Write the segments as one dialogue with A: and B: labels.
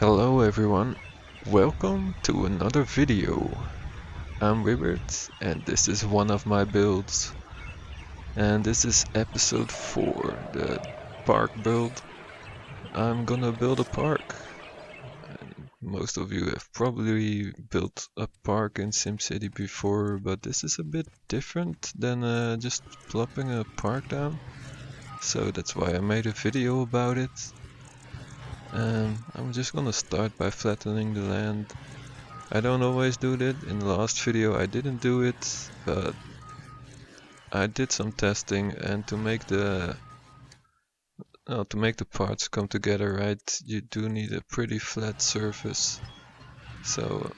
A: Hello everyone, welcome to another video. I'm Ribbert and this is one of my builds. And this is episode 4, the park build. I'm gonna build a park. And most of you have probably built a park in SimCity before, but this is a bit different than just plopping a park down. So that's why I made a video about it. I'm just gonna start by flattening the land. I don't always do that. In the last video I didn't do it, but I did some testing, and to make the parts come together right, you do need a pretty flat surface. So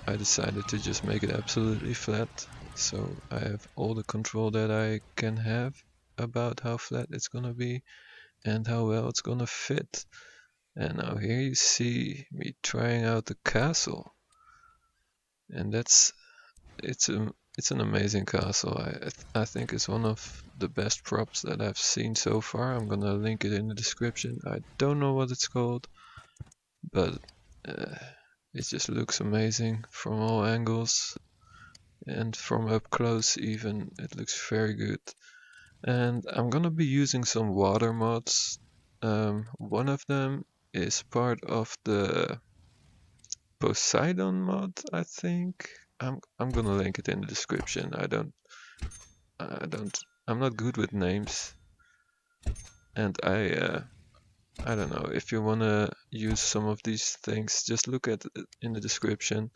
A: I decided to just make it absolutely flat. So I have all the control that I can have about how flat it's gonna be and how well it's gonna fit. And now here you see me trying out the castle. And it's an amazing castle. I think it's one of the best props that I've seen so far. I'm gonna link it in the description. I don't know what it's called, but uh, it just looks amazing from all angles and from up close even. It looks very good. And I'm gonna be using some water mods. One of them is part of the Poseidon mod, I think. I'm gonna link it in the description. I don't I'm not good with names, and I don't know. If you wanna use some of these things, just look at it in the description,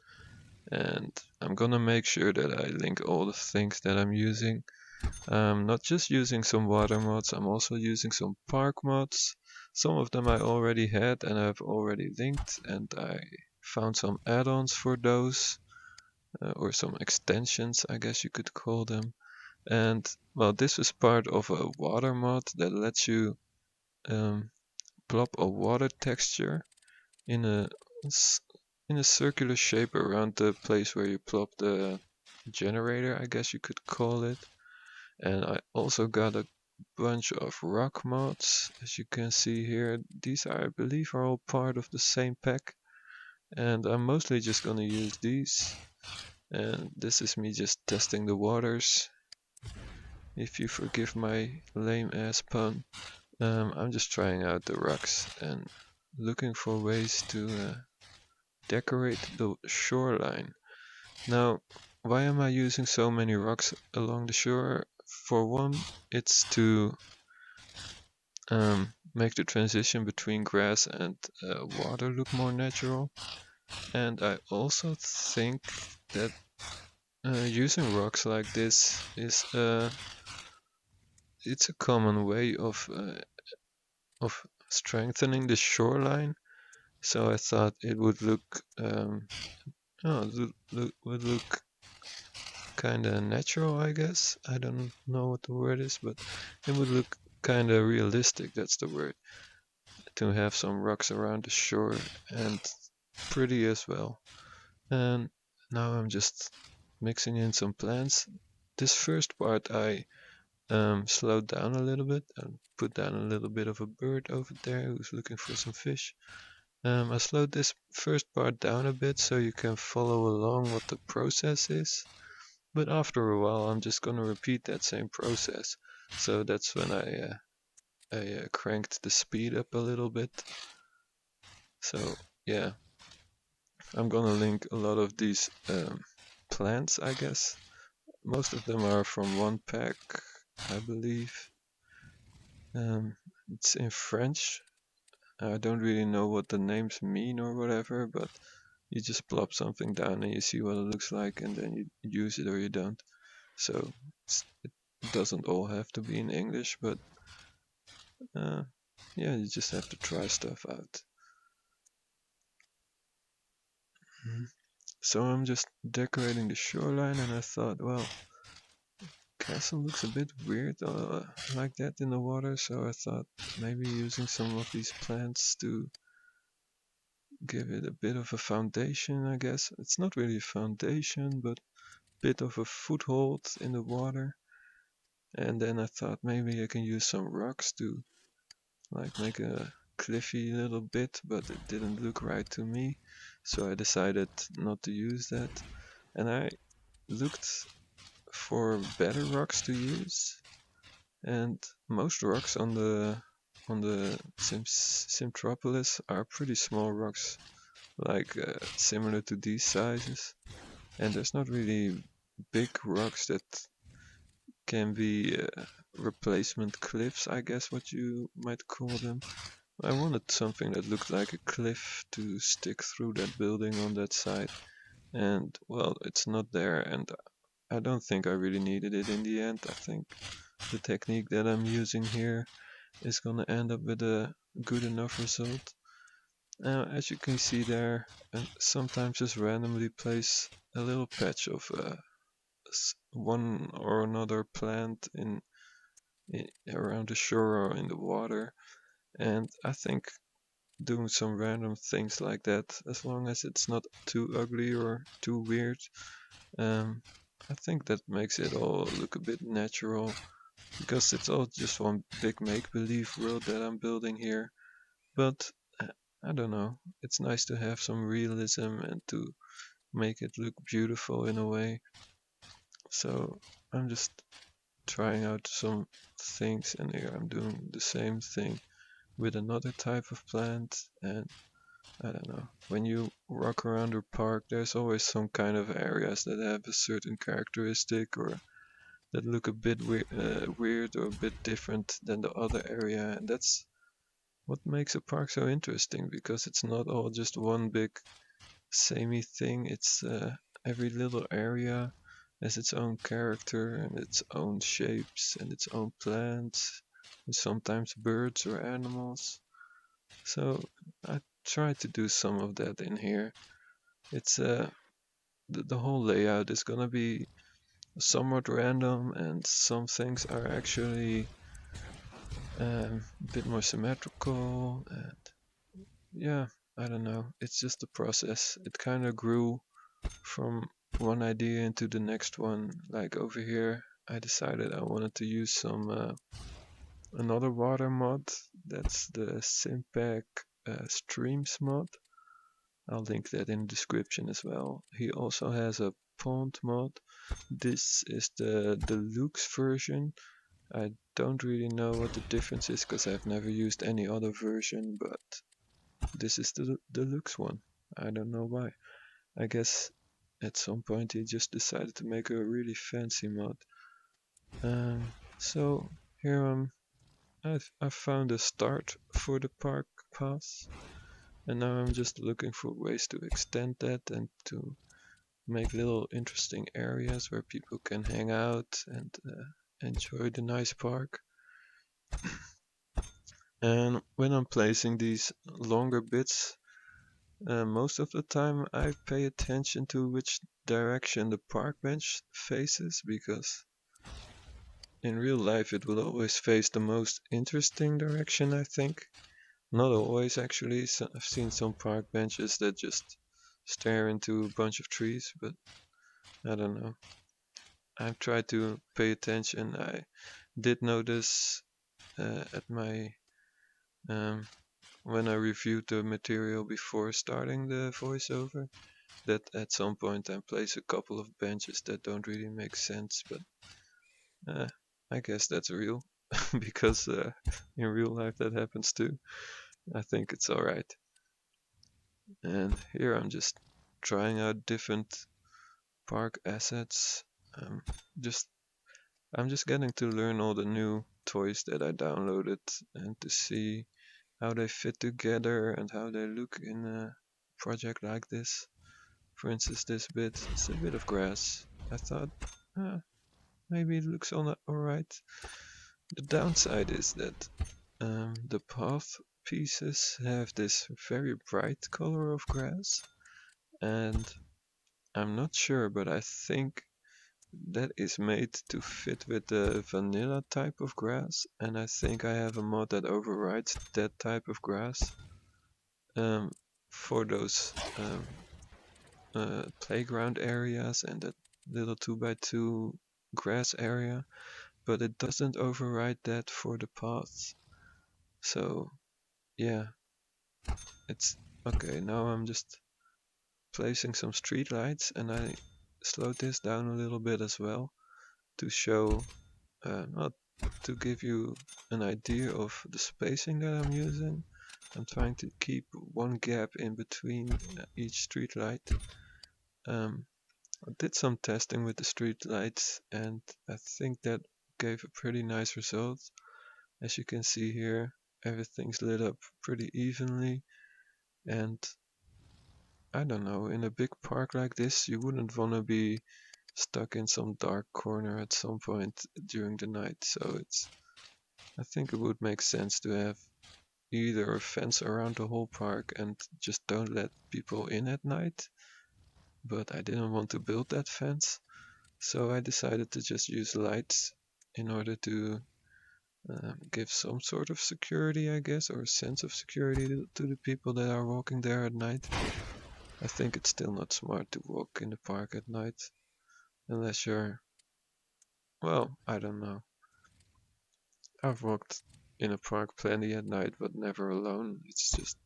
A: and I'm gonna make sure that I link all the things that I'm using. I'm not just using some water mods, I'm also using some park mods. Some of them I already had and I've already linked, and I found some add-ons for those, or some extensions, I guess you could call them. And well, this was part of a water mod that lets you um, plop a water texture in in a circular shape around the place where you plop the generator, I guess you could call it. And I also got a bunch of rock mods, as you can see here. These I believe are all part of the same pack, and I'm mostly just gonna use these. And this is me just testing the waters, if you forgive my lame ass pun. I'm just trying out the rocks and looking for ways to decorate the shoreline. Now, why am I using so many rocks along the shore? For one, it's to make the transition between grass and water look more natural. And I also think that using rocks like this is it's a common way of strengthening the shoreline. So I thought it would look would look kind of natural, I guess. I don't know what the word is, but it would look kind of realistic. That's the word. To have some rocks around the shore and pretty as well. And now I'm just mixing in some plants. This first part I slowed down a little bit and put down a little bit of a bird over there who's looking for some fish. I slowed this first part down a bit so you can follow along what the process is. But after a while, I'm just gonna repeat that same process. So that's when I cranked the speed up a little bit. So yeah, I'm gonna link a lot of these plants, I guess. Most of them are from one pack, I believe. It's in French. I don't really know what the names mean or whatever, but you just plop something down and you see what it looks like, and then you use it or you don't. So it doesn't all have to be in English, but uh, yeah, you just have to try stuff out. Mhm. So I'm just decorating the shoreline, and I thought, well, castle looks a bit weird like that in the water, so I thought maybe using some of these plants to give it a bit of a foundation, I guess. It's not really a foundation, but a bit of a foothold in the water. And then I thought maybe I can use some rocks to like make a cliffy little bit, but it didn't look right to me, so I decided not to use that. And I looked for better rocks to use, and most rocks on the Simtropolis are pretty small rocks, like similar to these sizes. And there's not really big rocks that can be replacement cliffs, I guess what you might call them. I wanted something that looked like a cliff to stick through that building on that side. And well, it's not there, and I don't think I really needed it in the end. I think the technique that I'm using here is gonna end up with a good enough result. As you can see there, and sometimes just randomly place a little patch of one or another plant in around the shore or in the water. And I think doing some random things like that, as long as it's not too ugly or too weird, um, I think that makes it all look a bit natural, because it's all just one big make-believe world that I'm building here. But I don't know, it's nice to have some realism and to make it look beautiful in a way. So I'm just trying out some things, and here I'm doing the same thing with another type of plant. And I don't know, when you walk around a park, there's always some kind of areas that have a certain characteristic, or that look a bit weird or a bit different than the other area. And that's what makes a park so interesting, because it's not all just one big samey thing. It's every little area has its own character and its own shapes and its own plants, and sometimes birds or animals. So I try to do some of that in here. It's the whole layout is gonna be somewhat random, and some things are actually a bit more symmetrical. And yeah, I don't know. It's just a process. It kind of grew from one idea into the next one. Like over here, I decided I wanted to use some another water mod. That's the Simpack Streams mod. I'll link that in the description as well. He also has a pond mod. This is the deluxe version. I don't really know what the difference is, because I've never used any other version, but this is the deluxe one. I don't know why. I guess at some point he just decided to make a really fancy mod. So here I've found a start for the park pass, and now I'm just looking for ways to extend that and to make little interesting areas where people can hang out and enjoy the nice park. And when I'm placing these longer bits, most of the time I pay attention to which direction the park bench faces, because in real life it will always face the most interesting direction, I think. Not always, actually. I've seen some park benches that just stare into a bunch of trees, but I don't know. I've tried to pay attention. I did notice at my um, when I reviewed the material before starting the voiceover, that at some point I place a couple of benches that don't really make sense, but uh, I guess that's real, because in real life that happens too. I think it's alright. And here I'm just trying out different park assets. Um, just I'm just getting to learn all the new toys that I downloaded, and to see how they fit together and how they look in a project like this. For instance, this bit, it's a bit of grass. I thought, uh, maybe it looks alright. The downside is that the path pieces have this very bright color of grass, and I'm not sure, but I think that is made to fit with the vanilla type of grass, and I think I have a mod that overrides that type of grass um, for those playground areas and that little 2x2 grass area, but it doesn't override that for the paths. So yeah, it's okay. Now I'm just placing some streetlights, and I slowed this down a little bit as well to show, not to give you an idea of the spacing that I'm using. I'm trying to keep one gap in between each streetlight. I did some testing with the streetlights, and I think that gave a pretty nice result. As you can see here, everything's lit up pretty evenly, and I don't know, in a big park like this, you wouldn't want to be stuck in some dark corner at some point during the night. So I think it would make sense to have either a fence around the whole park and just don't let people in at night. But I didn't want to build that fence, so I decided to just use lights in order to give some sort of security, I guess, or a sense of security to the people that are walking there at night. I think it's still not smart to walk in the park at night unless you're, well, I don't know. I've walked in a park plenty at night, but never alone. It's just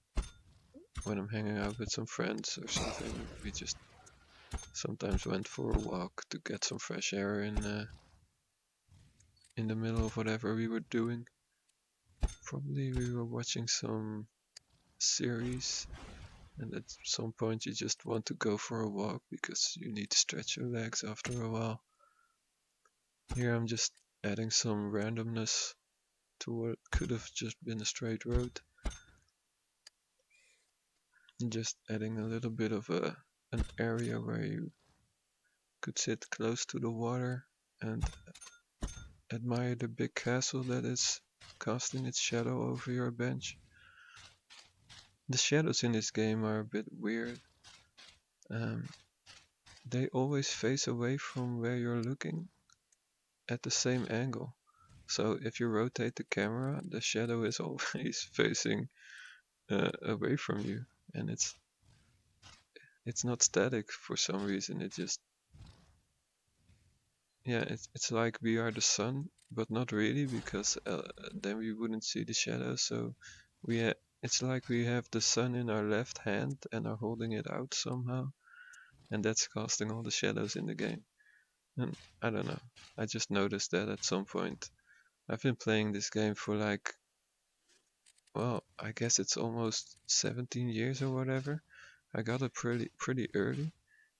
A: when I'm hanging out with some friends or something, we just sometimes went for a walk to get some fresh air in the middle of whatever we were doing. Probably we were watching some series, and at some point you just want to go for a walk because you need to stretch your legs after a while. Here I'm just adding some randomness to what could have just been a straight road. Just adding a little bit of an area where you could sit close to the water and admire the big castle that is casting its shadow over your bench. The shadows in this game are a bit weird. Um, they always face away from where you're looking at the same angle. So if you rotate the camera, the shadow is always facing away from you, and it's not static for some reason. It just, yeah, it's like we are the sun, but not really, because then we wouldn't see the shadow. So it's like we have the sun in our left hand and are holding it out somehow, and that's casting all the shadows in the game. And I don't know, I just noticed that at some point. I've been playing this game for like, well, I guess it's almost 17 years or whatever. I got it pretty early,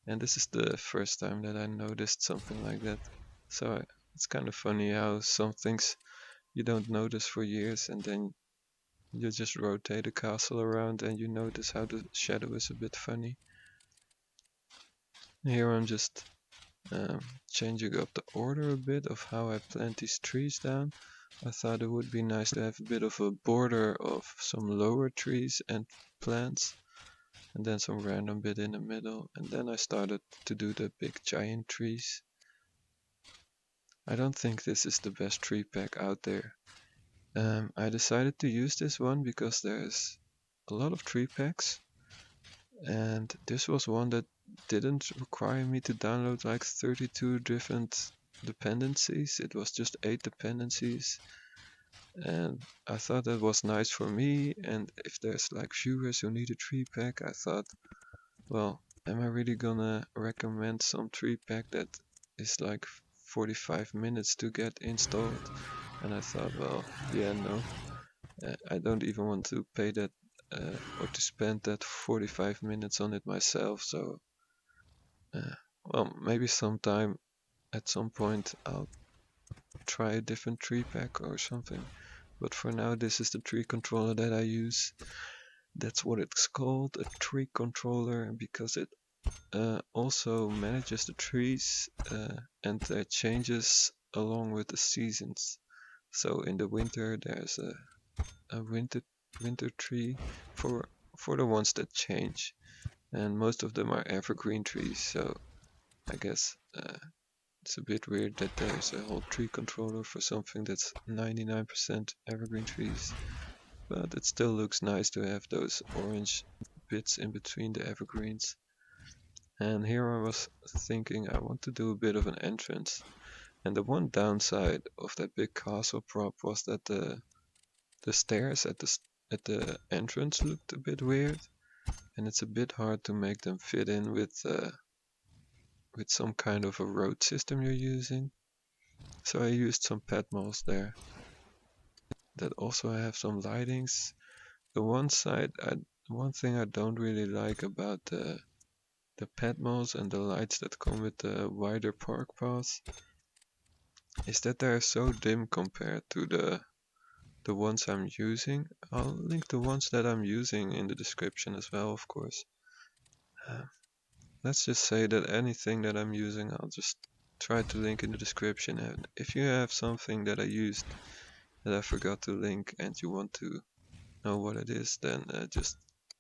A: and this is the first time that I noticed something like that. So it's kind of funny how some things you don't notice for years, and then you just rotate a castle around and you notice how the shadow is a bit funny. Here I'm just changing up the order a bit of how I plant these trees down. I thought it would be nice to have a bit of a border of some lower trees and plants, and then some random bit in the middle, and then I started to do the big giant trees. I don't think this is the best tree pack out there. I decided to use this one because there's a lot of tree packs, and this was one that didn't require me to download like 32 different dependencies. It was just 8 dependencies, and I thought that was nice for me. And if there's like viewers who need a tree pack, I thought, well, am I really gonna recommend some tree pack that is like 45 minutes to get installed? And I thought, well, yeah, no, I don't even want to pay that or to spend that 45 minutes on it myself. So, uh, well, maybe sometime at some point I'll try a different tree pack or something. But for now, this is the tree controller that I use. That's what it's called, a tree controller, because it also manages the trees and their changes along with the seasons. So in the winter, there's a winter tree for the ones that change, and most of them are evergreen trees. So I guess it's a bit weird that there's a whole tree controller for something that's 99% evergreen trees, but it still looks nice to have those orange bits in between the evergreens. And here I was thinking I want to do a bit of an entrance, and the one downside of that big castle prop was that the stairs at at the entrance looked a bit weird, and it's a bit hard to make them fit in with some kind of a road system you're using. So I used some pet malls there that also have some lightings. The one thing I don't really like about the pet malls and the lights that come with the wider park paths is that they're so dim compared to the ones I'm using. I'll link the ones that I'm using in the description as well, of course. Let's just say that anything that I'm using, I'll just try to link in the description. And if you have something that I used that I forgot to link and you want to know what it is, then just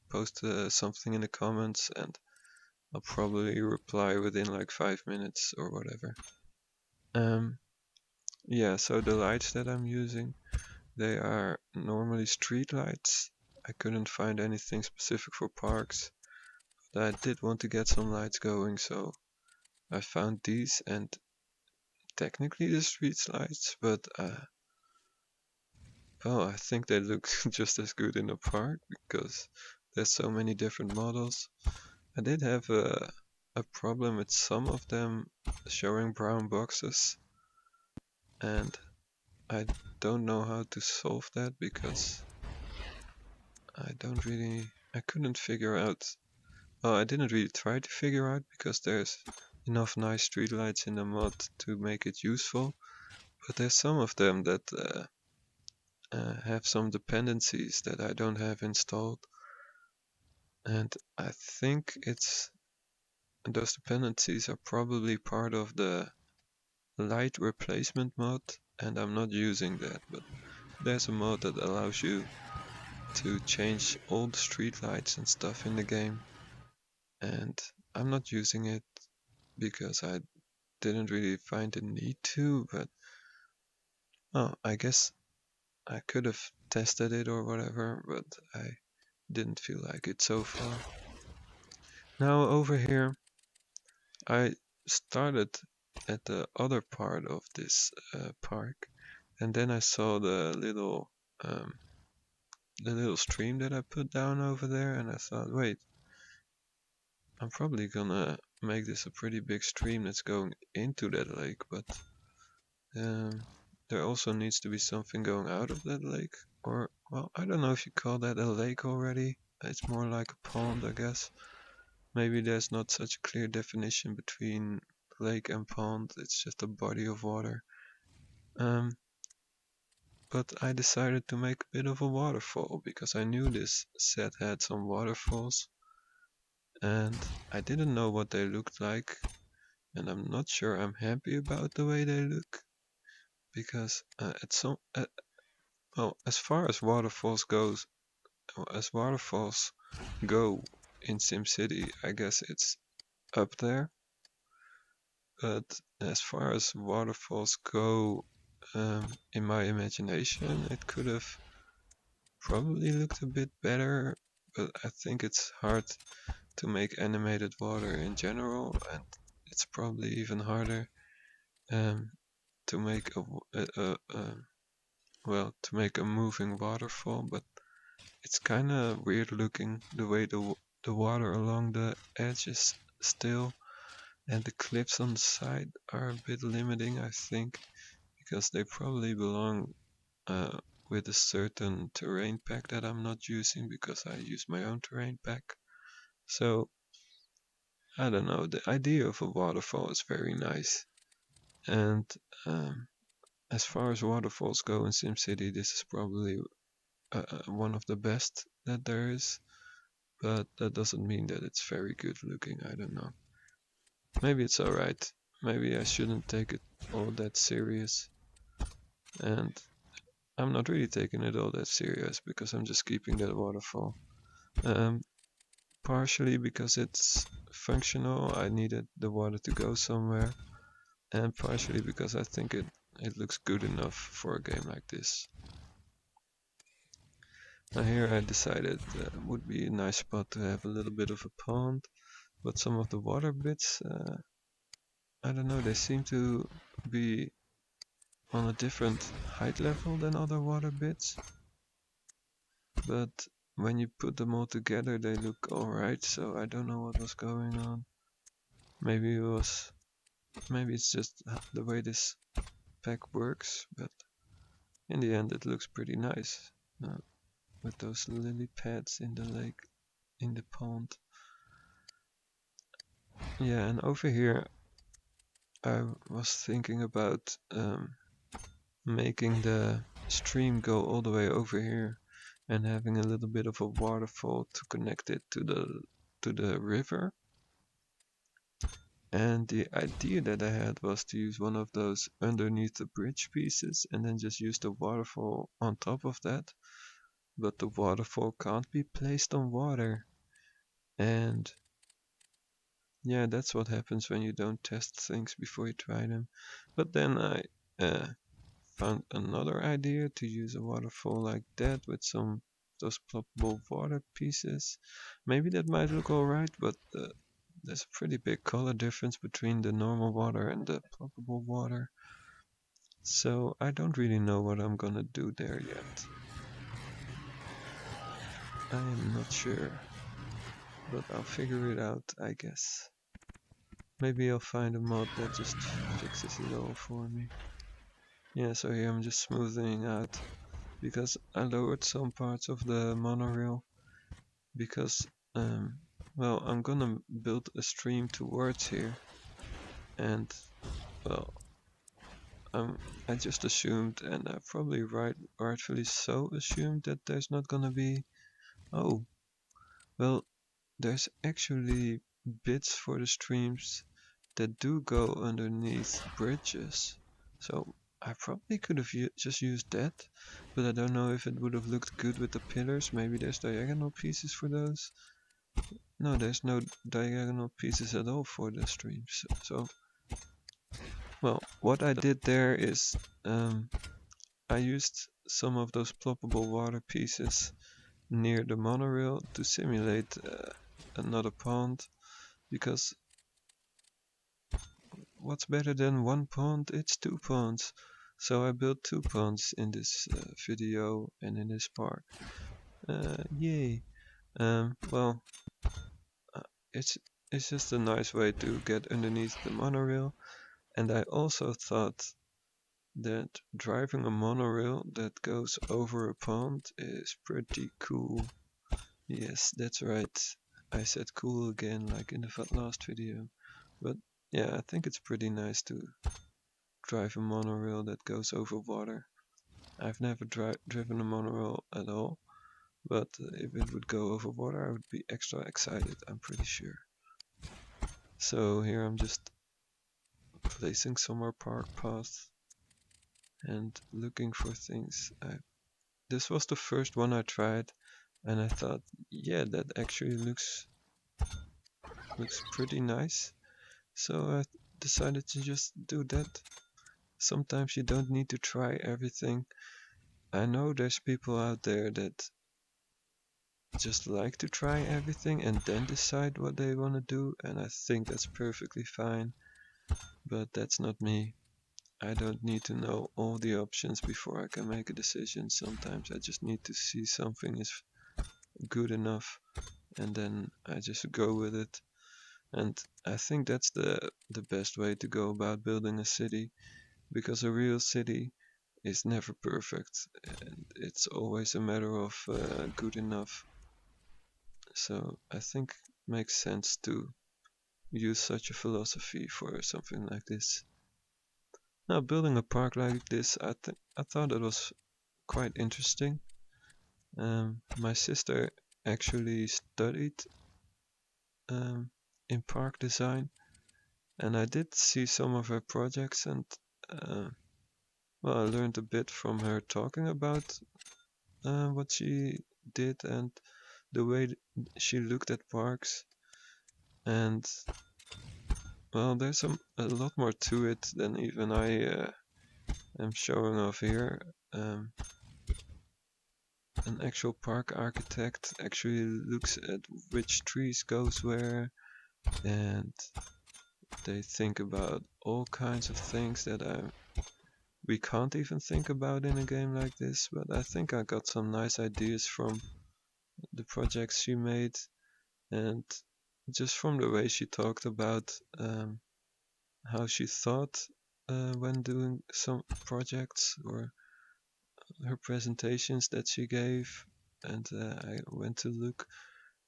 A: post something in the comments and I'll probably reply within like 5 minutes or whatever. Yeah, so the lights that I'm using, they are normally street lights. I couldn't find anything specific for parks, but I did want to get some lights going, so I found these, and technically the street lights, but well, I think they look just as good in the park because there's so many different models. I did have a problem with some of them showing brown boxes, and I don't know how to solve that because I couldn't figure out. Well, I didn't really try to figure out because there's enough nice streetlights in the mod to make it useful, but there's some of them that have some dependencies that I don't have installed, and I think those dependencies are probably part of the light replacement mod, and I'm not using that, but there's a mod that allows you to change all the streetlights and stuff in the game, and I'm not using it because I didn't really find the need to, but I guess I could have tested it or whatever, but I didn't feel like it so far. Now over here, I started at the other part of this park, and then I saw the little stream that I put down over there, and I thought, wait, I'm probably gonna make this a pretty big stream that's going into that lake, but there also needs to be something going out of that lake, or, well, I don't know if you call that a lake already. It's more like a pond, I guess. Maybe there's not such a clear definition between lake and pond, it's just a body of water. But I decided to make a bit of a waterfall because I knew this set had some waterfalls and I didn't know what they looked like, and I'm not sure I'm happy about the way they look because well, as far as waterfalls go in SimCity, I guess it's up there. But as far as waterfalls go, in my imagination, it could have probably looked a bit better. But I think it's hard to make animated water in general, and it's probably even harder to make to make a moving waterfall. But it's kind of weird looking the way the water along the edge is still, and the cliffs on the side are a bit limiting, I think, because they probably belong with a certain terrain pack that I'm not using because I use my own terrain pack. So I don't know, the idea of a waterfall is very nice, and as far as waterfalls go in SimCity, this is probably one of the best that there is, but that doesn't mean that it's very good looking. I don't know. Maybe it's alright. Maybe I shouldn't take it all that serious, and I'm not really taking it all that serious because I'm just keeping that waterfall. Partially because it's functional, I needed the water to go somewhere, and partially because I think it looks good enough for a game like this. Now here I decided it would be a nice spot to have a little bit of a pond, but some of the water bits, I don't know, they seem to be on a different height level than other water bits. but when you put them all together they look alright, so I don't know what was going on. Maybe it's just the way this pack works, but in the end it looks pretty nice, with those lily pads in the lake, in the pond. Yeah, and over here I was thinking about making the stream go all the way over here and having a little bit of a waterfall to connect it to the river. And the idea that I had was to use one of those underneath the bridge pieces and then just use the waterfall on top of that. But the waterfall can't be placed on water. And yeah, that's what happens when you don't test things before you try them. But then I uh, found another idea to use a waterfall like that with some those ploppable water pieces. Maybe that might look alright, but there's a pretty big color difference between the normal water and the ploppable water. So I don't really know what I'm gonna do there yet. I am not sure, but I'll figure it out, I guess. Maybe I'll find a mod that just fixes it all for me. Yeah, so here I'm just smoothing out because I lowered some parts of the monorail because well, I'm gonna build a stream towards here, and well, I just assumed, and I probably rightfully so assumed, that there's not gonna be. Oh, well, there's actually bits for the streams that do go underneath bridges, so I probably could have just used that, but I don't know if it would have looked good with the pillars. Maybe there's diagonal pieces for those. No, there's no diagonal pieces at all for the streams. So, well, what I did there is I used some of those ploppable water pieces near the monorail to simulate another pond, because what's better than one pond? It's two ponds. So I built two ponds in this video and in this park. Yay! Well, uh, it's it's just a nice way to get underneath the monorail, and I also thought that driving a monorail that goes over a pond is pretty cool. Yes, that's right. I said cool again, like in the last video. But yeah, I think it's pretty nice to drive a monorail that goes over water. I've never driven a monorail at all, but if it would go over water, I would be extra excited, I'm pretty sure. So here I'm just placing some more park paths and looking for things. This was the first one I tried, and I thought, yeah, that actually looks pretty nice. So I decided to just do that. Sometimes you don't need to try everything. I know there's people out there that just like to try everything and then decide what they want to do, and I think that's perfectly fine. But that's not me. I don't need to know all the options before I can make a decision. Sometimes I just need to see something is good enough, and then I just go with it. And I think that's the best way to go about building a city, because a real city is never perfect, and it's always a matter of good enough. So I think it makes sense to use such a philosophy for something like this. Now, building a park like this, I thought it was quite interesting. My sister actually studied um, in park design, and I did see some of her projects, and uh, well, I learned a bit from her talking about what she did and the way she looked at parks. And well, there's a lot more to it than even I am showing off here. An actual park architect actually looks at which trees goes where, and they think about all kinds of things that we can't even think about in a game like this. But I think I got some nice ideas from the projects she made, and just from the way she talked about how she thought when doing some projects, or her presentations that she gave. And I went to look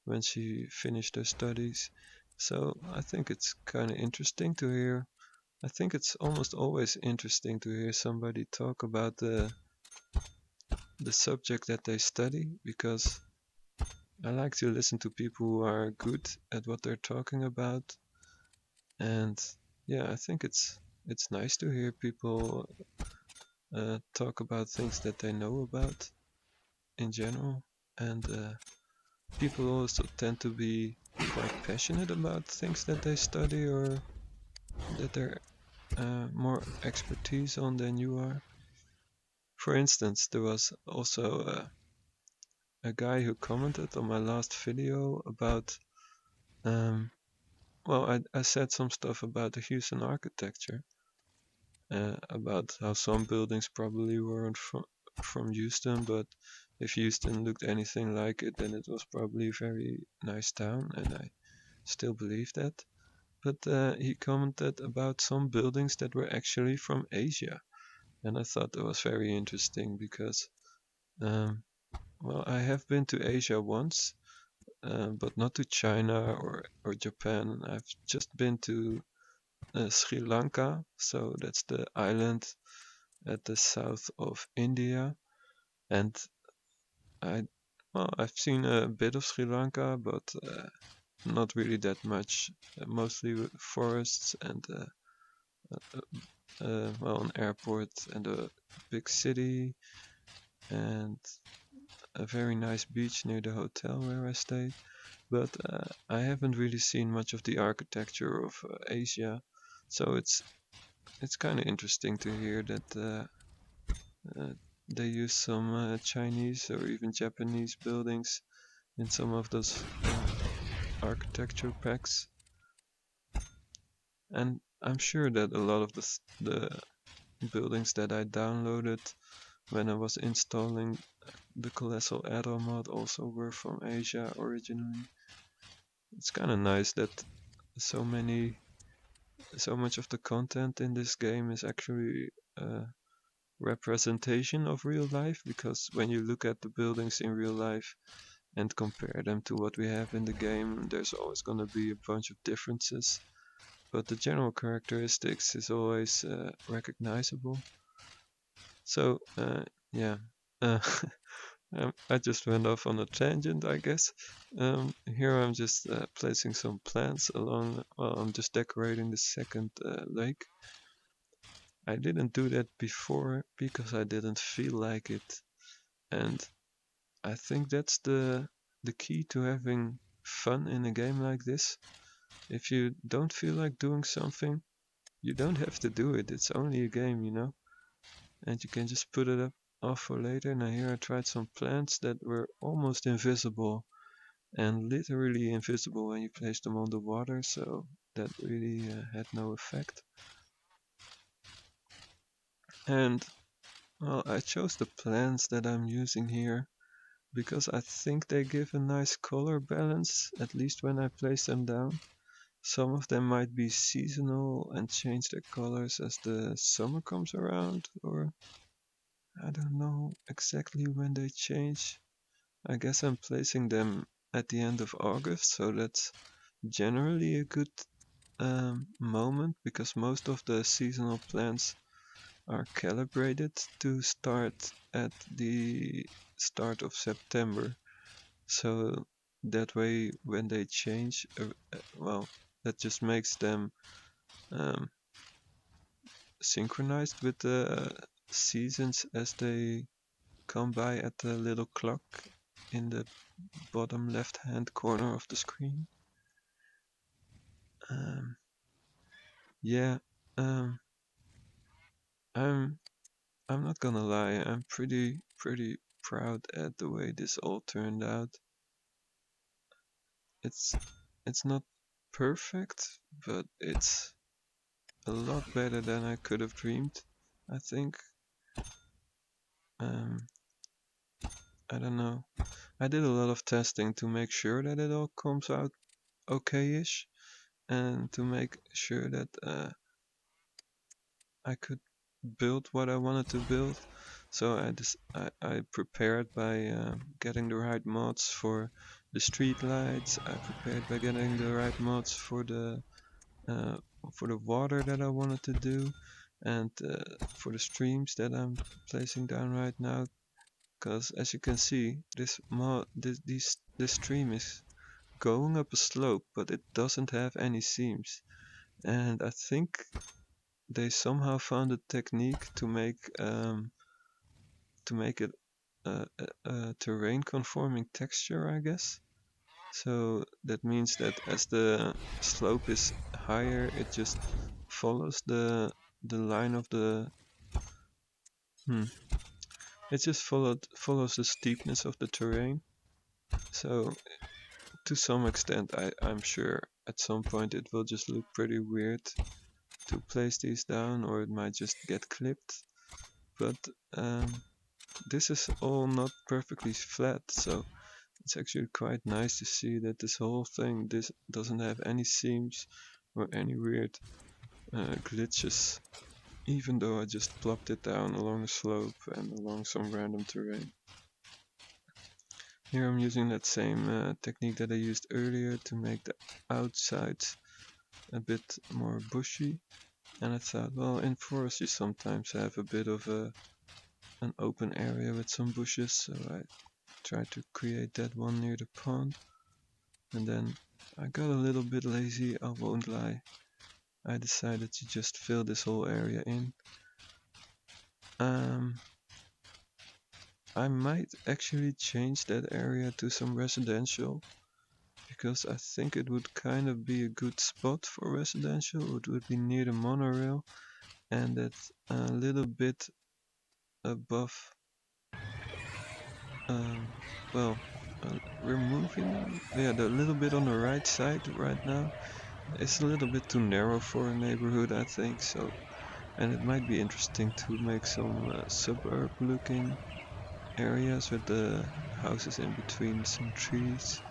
A: when she finished her studies. So I think it's kind of interesting to hear. I think it's almost always interesting to hear somebody talk about the subject that they study, because I like to listen to people who are good at what they're talking about. And yeah, I think it's nice to hear people talk about things that they know about in general. And people also tend to be quite passionate about things that they study, or that they're more expertise on than you are. For instance, there was also a guy who commented on my last video about, um, well, I said some stuff about the Houston architecture, about how some buildings probably weren't from Houston, but if Houston looked anything like it, then it was probably a very nice town, and I still believe that. But he commented about some buildings that were actually from Asia, and I thought that was very interesting because, um, well, I have been to Asia once, but not to China or Japan. I've just been to Sri Lanka, so that's the island at the south of India, and I, well, I've seen a bit of Sri Lanka, but not really that much. Mostly forests and well, an airport and a big city, and a very nice beach near the hotel where I stayed. But I haven't really seen much of the architecture of Asia, so it's kind of interesting to hear that uh, they use some Chinese or even Japanese buildings in some of those architecture packs. And I'm sure that a lot of the buildings that I downloaded when I was installing the Colossal add-on mod also were from Asia originally. It's kind of nice that so so much of the content in this game is actually a representation of real life, because when you look at the buildings in real life and compare them to what we have in the game, there's always going to be a bunch of differences, but the general characteristics is always recognizable. So yeah, uh, I just went off on a tangent, I guess. Here I'm just placing some plants along. Well, I'm just decorating the second lake. I didn't do that before because I didn't feel like it, and I think that's the key to having fun in a game like this. If you don't feel like doing something, you don't have to do it. It's only a game, you know, and you can just put it up off for later. Now here I tried some plants that were almost invisible, and literally invisible when you place them on the water, so that really had no effect. And well, I chose the plants that I'm using here because I think they give a nice color balance, at least when I place them down. Some of them might be seasonal and change their colors as the summer comes around, or I don't know exactly when they change. I guess I'm placing them at the end of August, so that's generally a good moment, because most of the seasonal plants are calibrated to start at the start of September. So that way, when they change, well, that just makes them um, synchronized with the seasons as they come by at the little clock in the bottom left hand corner of the screen. Um, yeah, um, I'm I'm not gonna lie, I'm pretty proud at the way this all turned out. It's it's not perfect, but it's a lot better than I could have dreamed, I think. I don't know. I did a lot of testing to make sure that it all comes out okay-ish, and to make sure that I could build what I wanted to build. So I prepared by getting the right mods for the streetlights. I prepared by getting the right mods uh, for the water that I wanted to do, and for the streams that I'm placing down right now. Because as you can see, this stream is going up a slope, but it doesn't have any seams. And I think they somehow found a technique to make it a terrain conforming texture, I guess. So that means that as the slope is higher, it just follows the line of the hmm, it just follows the steepness of the terrain. So to some extent, I'm sure at some point it will just look pretty weird to place these down, or it might just get clipped. But this is all not perfectly flat, so it's actually quite nice to see that this whole thing this doesn't have any seams or any weird glitches, even though I just plopped it down along a slope and along some random terrain. Here I'm using that same technique that I used earlier to make the outsides a bit more bushy, and I thought, well, in forests you sometimes have a bit of an open area with some bushes, so I tried to create that one near the pond. And then I got a little bit lazy, I won't lie. I decided to just fill this whole area in. I might actually change that area to some residential, because I think it would kind of be a good spot for residential. It would be near the monorail, and that's a little bit above, um, well, we're moving, yeah, the little bit on the right side right now. It's a little bit too narrow for a neighborhood, I think, so, and it might be interesting to make some suburb looking areas with the houses in between some trees.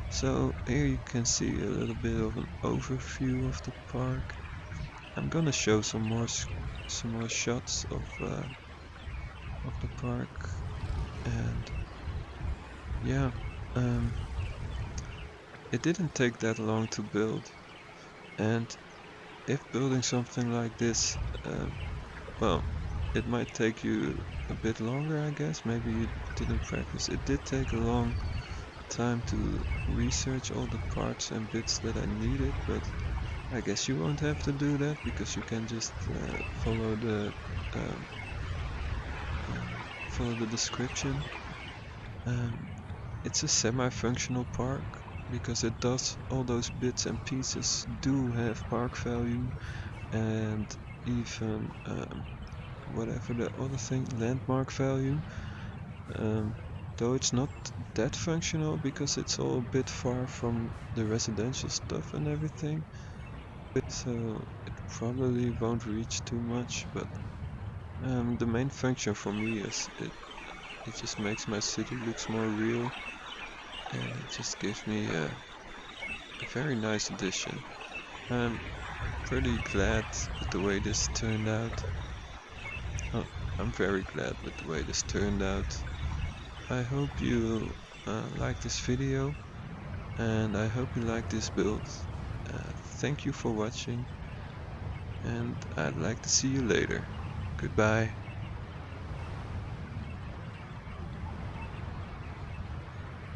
A: So here you can see a little bit of an overview of the park. I'm gonna show some more shots of the park, and yeah, um, it didn't take that long to build. And if building something like this, well, it might take you a bit longer, I guess. Maybe you didn't practice. It did take a long time to research all the parts and bits that I needed, but I guess you won't have to do that because you can just um, follow the description. Um, it's a semi-functional park because it does all those bits and pieces do have park value, and even whatever the other thing, landmark value. Um, though it's not that functional because it's all a bit far from the residential stuff and everything, so it probably won't reach too much. But the main function for me is it just makes my city looks more real, and it just gives me a very nice addition. I'm pretty glad with the way this turned out. Oh, I'm very glad with the way this turned out. I hope you like this video, and I hope you like this build. Thank you for watching, and I'd like to see you later. Goodbye.